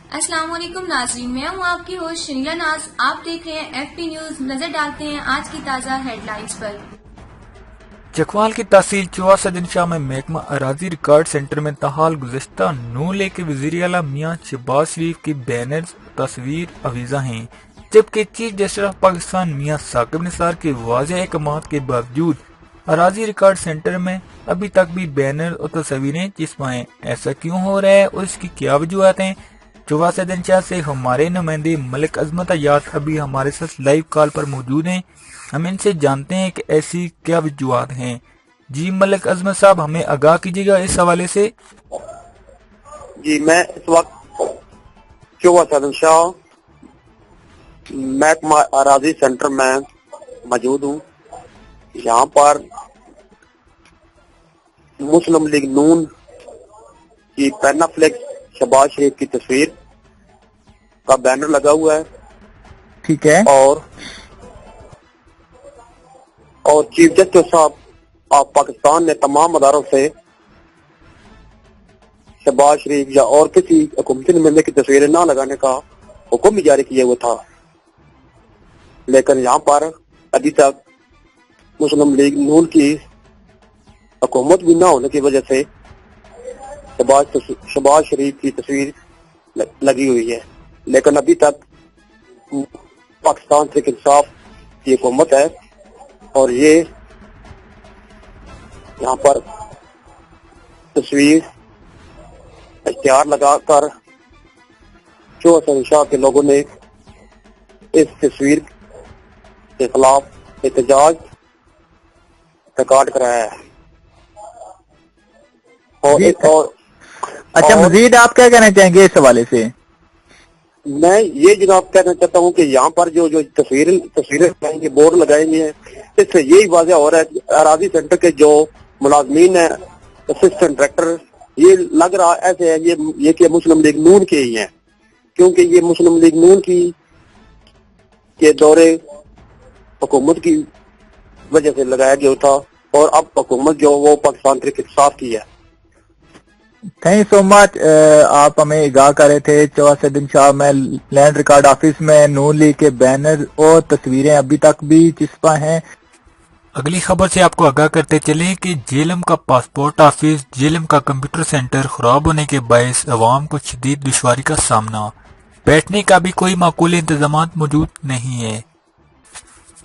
अस्सलाम वालेकुम नाज़रीन, मैं हूँ आपकी होस्ट शनीला नाज। आप देख रहे हैं FP न्यूज। नजर डालते हैं आज की ताज़ा हेडलाइंस पर। चकवाल की तहसील चौसा दिनशाह में महकमा अराजी रिकॉर्ड सेंटर में ताहाल गुज़श्ता नूले के वज़ीर आला मियां शहबाज शरीफ की बैनर तस्वीर अवीज़ा हैं, जबकि चीफ जस्टिस ऑफ पाकिस्तान मियां साकिब निसार के वाज़ेह अहकामात के बावजूद अराजी रिकॉर्ड सेंटर में अभी तक भी बैनर और तस्वीरें चिपकाएं। ऐसा क्यों हो रहा है और इसकी क्या वजूहत हैं? चौसा दिनशाह से हमारे नुमाइंदे मलिक अजमत अयाद अभी हमारे साथ लाइव कॉल पर मौजूद हैं। हम इनसे जानते हैं कि ऐसी क्या वजूहत हैं। जी मलिक अजमत साहब, हमें आगाह कीजिएगा इस हवाले से। जी, मैं इस वक्त चौसा दिनशाह महकमा अराजी सेंटर में मौजूद हूँ। यहाँ पर मुस्लिम लीग नून की पैनाफ्लेक्स शहबाज शरीफ की तस्वीर का बैनर लगा हुआ है। ठीक है। और चीफ जस्टिस साहब ऑफ पाकिस्तान ने तमाम अदारों से शहबाज शरीफ या और किसी हुकूमती नुमाइंदे की तस्वीरें न लगाने का हुक्म भी जारी किया हुआ था, लेकिन यहाँ पर अभी तक मुस्लिम लीग नून की हुकूमत भी न होने की वजह से शहबाज शरीफ की तस्वीर लगी हुई है। लेकिन अभी तक पाकिस्तान से इंसाफ की हुकूमत है और ये यहाँ पर तस्वीर इश्तिहार लगाकर चौसा दिनशाह के लोगों ने इस तस्वीर के खिलाफ एहतजाज रिकॉर्ड कराया है। और अच्छा, मजीद आप क्या कहना चाहेंगे इस हवाले से? मैं ये जनाब कहना चाहता हूँ कि यहाँ पर जो तस्वीरें लगाएंगे, बोर्ड लगाएंगे, इससे यही वाज़ेह हो रहा है कि अराजी सेंटर के जो मुलाजमीन है, असिस्टेंट डायरेक्टर, ये लग रहा ऐसे है ये कि मुस्लिम लीग नून के ही हैं, क्योंकि ये मुस्लिम लीग नून के दौरे हुकूमत की वजह से लगाया गया था और अब हुकूमत जो वो पाकिस्तान तहरीक इंसाफ की है। Thank so much. आप हमें आगाह कर रहे थे चौसा दिनशाह में लैंड रिकॉर्ड ऑफिस में नून लीग के बैनर और तस्वीरें अभी तक भी चिपका हैं। अगली खबर से आपको आगाह करते चले कि जेलम का पासपोर्ट ऑफिस, जेलम का कंप्यूटर सेंटर खराब होने के बायस अवाम को शदीद दुश्वारी का सामना, बैठने का भी कोई माकूल इंतजाम मौजूद नहीं है।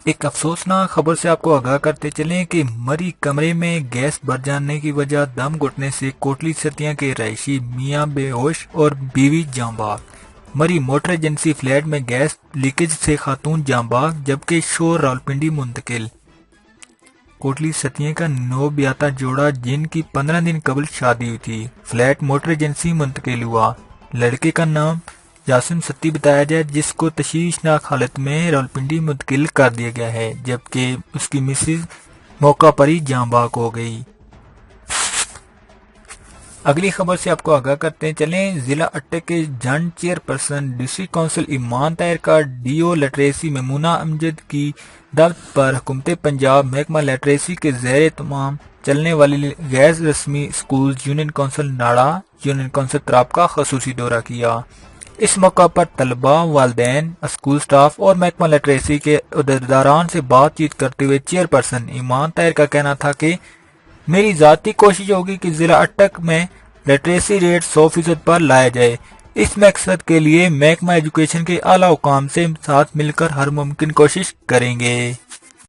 एक अफसोसनाक खबर से आपको आगाह करते चलें कि मरी कमरे में गैस भर जाने की वजह दम घुटने से कोटली सतिया के रहायशी मियां बेहोश और बीवी जांबाग। मरी मोटर एजेंसी फ्लैट में गैस लीकेज से खातून जांबाग, जबकि शोर रावलपिंडी मुंतकिल। कोटली सतिया का नौबियाता जोड़ा जिनकी 15 दिन कबल शादी हुई थी, फ्लैट मोटर एजेंसी मुंतकिल हुआ। लड़के का नाम यासिम सत्ती बताया जाए, जिसको तशवीशनाक हालत में रावलपिंडी मुंतकिल कर दिया गया है, जबकि उसकी मिसेज मौका पर ही जाँ बाक हो गई। अगली खबर से आपको आगाह करते चलें, जिला अटक के जॉइंट चेयरपर्सन डिस्ट्रिक्ट काउंसिल ईमान ताहिर का DO लिटरेसी मेमुना अमजद की दावत पर हुकूमत पंजाब महकमा लिटरेसी के ज़ेर तमाम चलने वाली गैर रस्मी स्कूल यूनियन काउंसिल नाड़ा, यूनियन काउंसिल त्राब का खसूसी दौरा किया। इस मौका पर तलबा, वालदैन, स्कूल स्टाफ और महकमा लिटरेसी के उहदेदारान से बातचीत करते हुए चेयरपर्सन ईमान ताहिर का कहना था कि मेरी ज़ाती कोशिश होगी कि जिला अटक में लिटरेसी रेट 100% पर लाया जाए। इस मकसद के लिए महकमा एजुकेशन के आला हुकाम से साथ मिलकर हर मुमकिन कोशिश करेंगे।